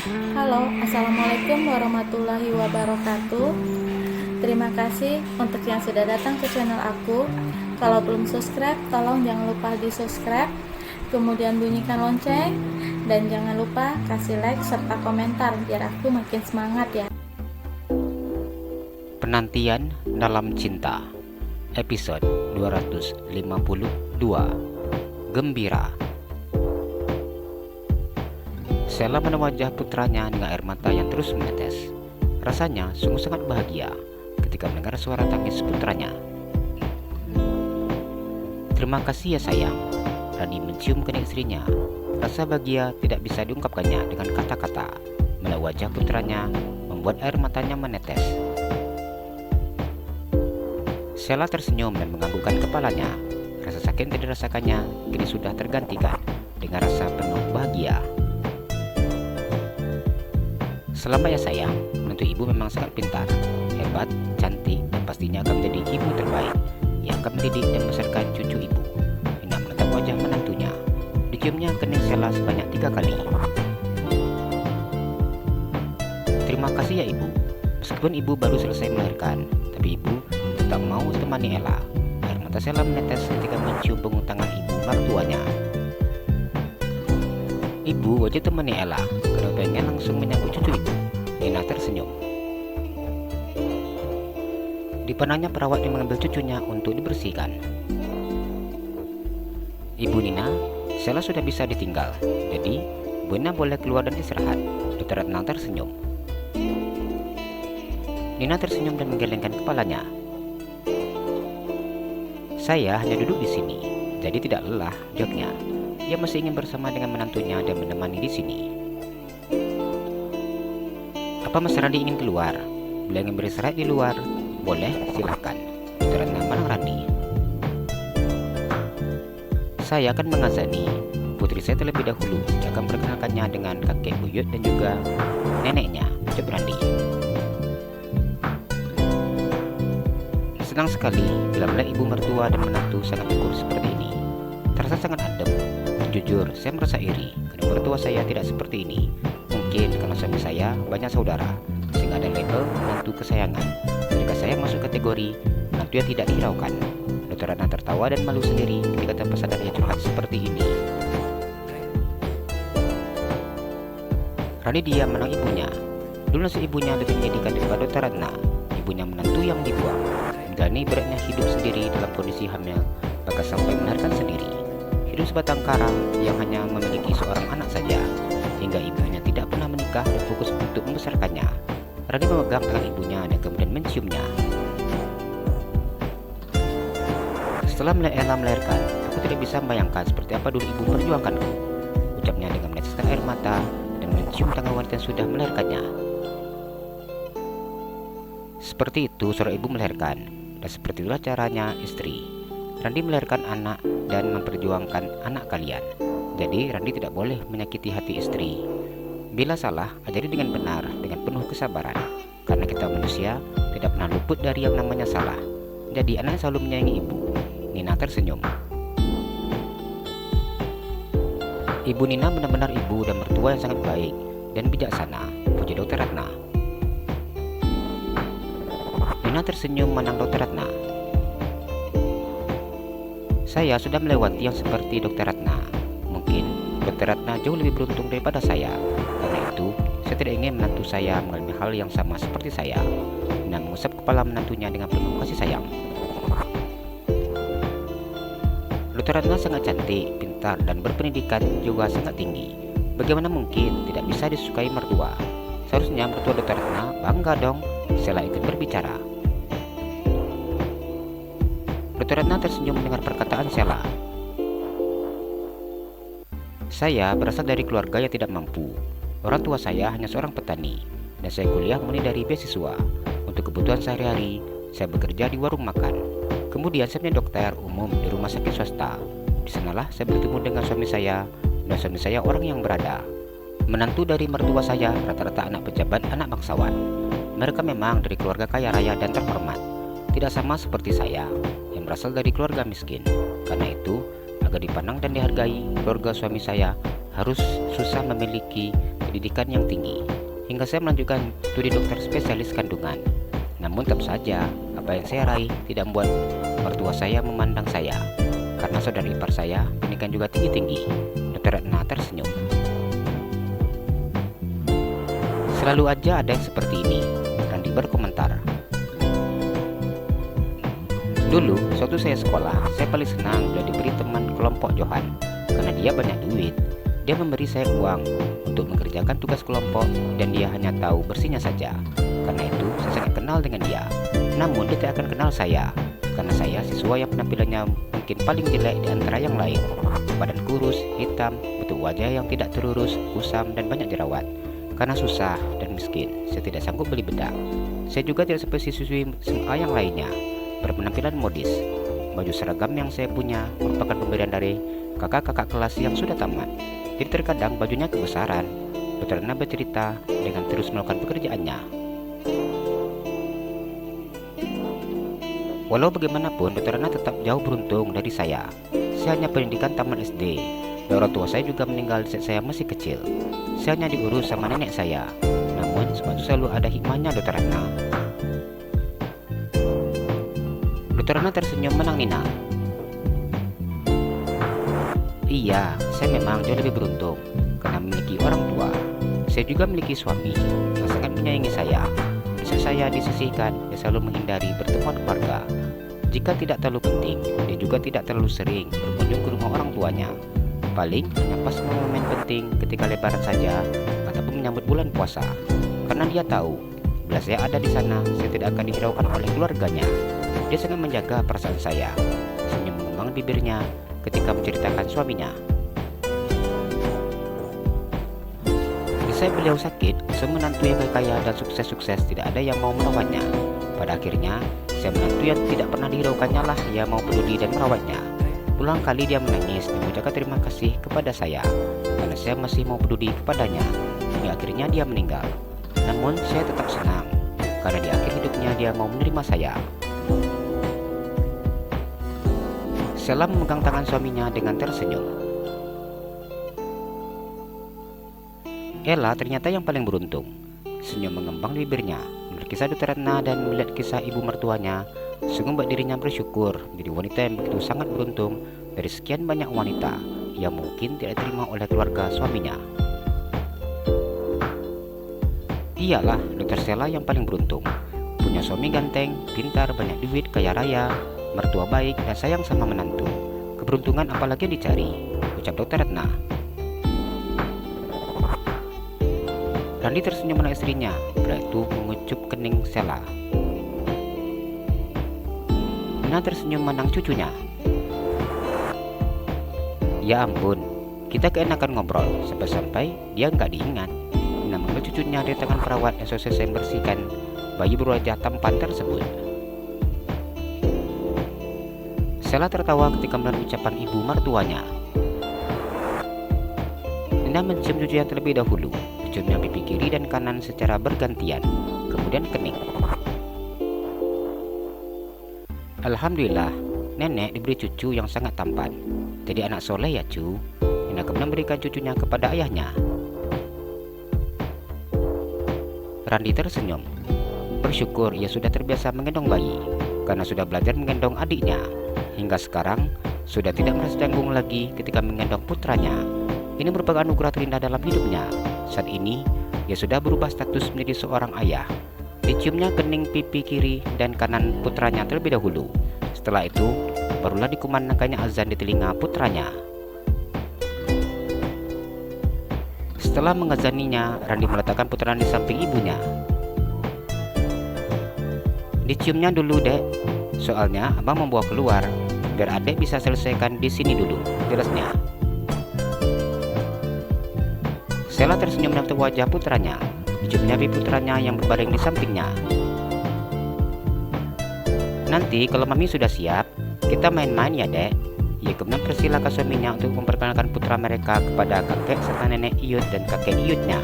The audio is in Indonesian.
Halo, Assalamualaikum warahmatullahi wabarakatuh. Terima kasih untuk yang sudah datang ke channel aku. Kalau belum subscribe, tolong jangan lupa di subscribe, kemudian bunyikan lonceng, dan jangan lupa kasih like serta komentar biar aku makin semangat ya. Penantian dalam Cinta, episode 252. Gembira. Sela menatap wajah putranya dengan air mata yang terus menetes. Rasanya sungguh sangat bahagia ketika mendengar suara tangis putranya. "Terima kasih ya sayang." Rani mencium kening istrinya. Rasa bahagia tidak bisa diungkapkannya dengan kata-kata. Melihat wajah putranya membuat air matanya menetes. Sela tersenyum dan menganggukkan kepalanya. Rasa sakit yang tidak dirasakannya kini sudah tergantikan dengan rasa penuh bahagia. "Selamat ya sayang, menantu ibu memang sangat pintar, hebat, cantik, dan pastinya akan menjadi ibu terbaik yang akan mendidik dan membesarkan cucu ibu." Nina menatap wajah menantunya. Diciumnya kening Sela sebanyak 3 kali. "Terima kasih ya ibu. Meskipun ibu baru selesai melahirkan, tapi ibu tetap mau temani Ella." Air mata Sela menetes ketika mencium punggung tangan ibu mertuanya. "Ibu wajib temani Ella karena pengen langsung menyambut cucu ibu." Nina tersenyum. Dipandangnya perawat yang mengambil cucunya untuk dibersihkan. "Ibu Nina, Sela sudah bisa ditinggal, jadi Bu Nina boleh keluar dan istirahat." Dokter Ratna tersenyum. Nina tersenyum dan menggelengkan kepalanya. "Saya hanya duduk di sini, jadi tidak lelah," jawabnya. Ia masih ingin bersama dengan menantunya dan menemani di sini. "Apa Mas Randi ingin keluar? Bila ingin beristirahat di luar, boleh, silahkan." Dokter Ratna Malang Randi. "Saya akan mengazani putri saya terlebih dahulu. Saya akan perkenalkannya dengan kakek buyut dan juga neneknya," ucap Randi. Senang sekali bila melihat ibu mertua dan menantu sangat akur seperti ini. Terasa sangat adem. Jujur, saya merasa iri karena mertua saya tidak seperti ini. Mungkin karena suami saya banyak saudara, sehingga ada label menantu kesayangan. Ketika saya masuk kategori menantu yang tidak dihiraukan. Dokter Ratna tertawa dan malu sendiri ketika tanpa sadar ia curhat seperti ini. Rani diam menang ibunya. Dulu nasib ibunya lebih menyedihkan daripada Dokter Ratna. Ibunya menantu yang dibuang. Menjalani beratnya hidup sendiri dalam kondisi hamil, bahkan sampai melahirkan sendiri. Hidup sebatang kara yang hanya memiliki seorang anak saja, hingga ibunya tidak pernah menikah dan fokus untuk membesarkannya. Rani memegang tangan ibunya dan kemudian menciumnya. "Setelah melihat Ella melahirkan, aku tidak bisa membayangkan seperti apa dulu ibu memperjuangkanku," ucapnya dengan meneteskan air mata dan mencium tangan wanita yang sudah melahirkannya. Seperti itu seorang ibu melahirkan, dan seperti itulah caranya istri. Randi melahirkan anak dan memperjuangkan anak kalian. Jadi Randi tidak boleh menyakiti hati istri. Bila salah, ajari dengan benar, dengan penuh kesabaran. Karena kita manusia tidak pernah luput dari yang namanya salah. Jadi anak selalu menyayangi ibu. Nina tersenyum. Ibu Nina benar-benar ibu dan mertua yang sangat baik dan bijaksana, puji Dokter Ratna. Nina tersenyum menang Dokter Ratna. "Saya sudah melewati yang seperti Dokter Ratna. Mungkin Dokter Ratna jauh lebih beruntung daripada saya. Karena itu, saya tidak ingin menantu saya mengalami hal yang sama seperti saya." Nina mengusap kepala menantunya dengan penuh kasih sayang. Dokter Ratna sangat cantik, pintar, dan berpendidikan juga sangat tinggi. Bagaimana mungkin tidak bisa disukai mertua? Seharusnya mertua Dokter Ratna bangga dong. Sela ikut berbicara. Dokter Ratna tersenyum mendengar perkataan Sela. "Saya berasal dari keluarga yang tidak mampu. Orang tua saya hanya seorang petani, dan saya kuliah murni dari beasiswa. Untuk kebutuhan sehari-hari, saya bekerja di warung makan. Kemudian saya menjadi dokter umum di rumah sakit swasta. Di sanalah saya bertemu dengan suami saya, dan suami saya orang yang berada. Menantu dari mertua saya rata-rata anak pejabat, anak bangsawan. Mereka memang dari keluarga kaya raya dan terhormat. Tidak sama seperti saya yang berasal dari keluarga miskin. Karena itu, agar dipandang dan dihargai, keluarga suami saya harus susah memiliki pendidikan yang tinggi, hingga saya melanjutkan studi dokter spesialis kandungan. Namun tetap saja, apa yang saya raih tidak membuat mertua saya memandang saya, karena saudara ipar saya pendidikan juga tinggi-tinggi. Dr. Ratna tersenyum. Selalu aja ada yang seperti ini, Randi berkomentar. Dulu, waktu saya sekolah, saya paling senang bila diberi teman kelompok Johan, karena dia banyak duit. Dia memberi saya uang untuk mengerjakan tugas kelompok dan dia hanya tahu bersihnya saja. Karena itu, saya sangat kenal dengan dia. Namun, dia tidak akan kenal saya, karena saya siswa yang penampilannya mungkin paling jelek di antara yang lain. Badan kurus, hitam, bentuk wajah yang tidak terurus, kusam, dan banyak jerawat. Karena susah dan miskin, saya tidak sanggup beli bedak. Saya juga tidak seperti siswi SMA yang lainnya, berpenampilan modis. Baju seragam yang saya punya merupakan pemberian dari kakak-kakak kelas yang sudah tamat. Jadi terkadang bajunya kebesaran. Dr. Ratna bercerita dengan terus melakukan pekerjaannya. Walau bagaimanapun, Dr. Ratna tetap jauh beruntung dari saya. Saya hanya pendidikan taman SD, dan orang tua saya juga meninggal saat saya masih kecil. Saya hanya diurus sama nenek saya. Namun, sebab itu selalu ada hikmahnya Dr. Ratna. Dr. Ratna tersenyum menang-nina. Iya, saya memang jauh lebih beruntung karena memiliki orang tua. Saya juga memiliki suami yang sangat menyayangi saya. Saat saya disisihkan, dia selalu menghindari bertemu keluarga. Jika tidak terlalu penting, dia juga tidak terlalu sering berkunjung ke rumah orang tuanya. Paling hanya pas momen penting ketika lebaran saja ataupun menyambut bulan puasa. Karena dia tahu, bila saya ada di sana, saya tidak akan dihiraukan oleh keluarganya. Dia sangat menjaga perasaan saya. Senyum mengembang bibirnya ketika menceritakan suaminya. Di saat beliau sakit, semua menantu yang kaya dan sukses-sukses tidak ada yang mau merawatnya. Pada akhirnya, saya menantu yang tidak pernah dihiraukannya lah yang mau peduli dan merawatnya. Ulang kali dia menangis dan mengucapkan terima kasih kepada saya karena saya masih mau peduli kepadanya. Hingga akhirnya dia meninggal. Namun saya tetap senang karena di akhir hidupnya dia mau menerima saya. Sheila memegang tangan suaminya dengan tersenyum. Ella ternyata yang paling beruntung. Senyum mengembang di bibirnya. Melihat kisah Dr. Ratna dan melihat kisah ibu mertuanya, sungguh membuat dirinya bersyukur menjadi wanita yang begitu sangat beruntung dari sekian banyak wanita yang mungkin tidak diterima oleh keluarga suaminya. Iyalah Dr. Sheila yang paling beruntung. Punya suami ganteng, pintar, banyak duit, kaya raya, mertua baik, dan sayang sama menantu. Keberuntungan apalagi yang dicari, ucap Dr. Ratna. Randi tersenyum pada istrinya, setelah itu mengucup kening Sheila. Nina tersenyum menang cucunya. Ya ampun, kita keenakan ngobrol sampai-sampai dia nggak diingat. Nina mengambil cucunya dari tangan perawat yang selesai membersihkan bayi berwajah tampan tersebut. Sheila tertawa ketika mendengar ucapan ibu mertuanya. Nina mencium cucunya terlebih dahulu, menciumnya pipi kiri dan kanan secara bergantian, kemudian kening. Alhamdulillah, nenek diberi cucu yang sangat tampan. Jadi anak soleh ya cu. Nina kemudian memberikan cucunya kepada ayahnya. Randi tersenyum. Bersyukur ia sudah terbiasa menggendong bayi, karena sudah belajar menggendong adiknya. Hingga sekarang, sudah tidak merasa canggung lagi ketika menggendong putranya. Ini merupakan anugerah terindah dalam hidupnya. Saat ini, ia sudah berubah status menjadi seorang ayah. Diciumnya kening pipi kiri dan kanan putranya terlebih dahulu. Setelah itu, barulah dikumandangkannya azan di telinga putranya. Setelah mengazaninya, Randi meletakkan putranya di samping ibunya. Diciumnya dulu dek, soalnya abang membawa keluar, biar adek bisa selesaikan di sini dulu, jelasnya. Sheila tersenyum menatap wajah putranya, diciumnya pipi putranya yang berbaring di sampingnya. Nanti kalau mami sudah siap, kita main-main ya dek. Ia kemudian persilakan suaminya untuk memperkenalkan putra mereka kepada kakek serta nenek Iyut dan kakek Iyutnya.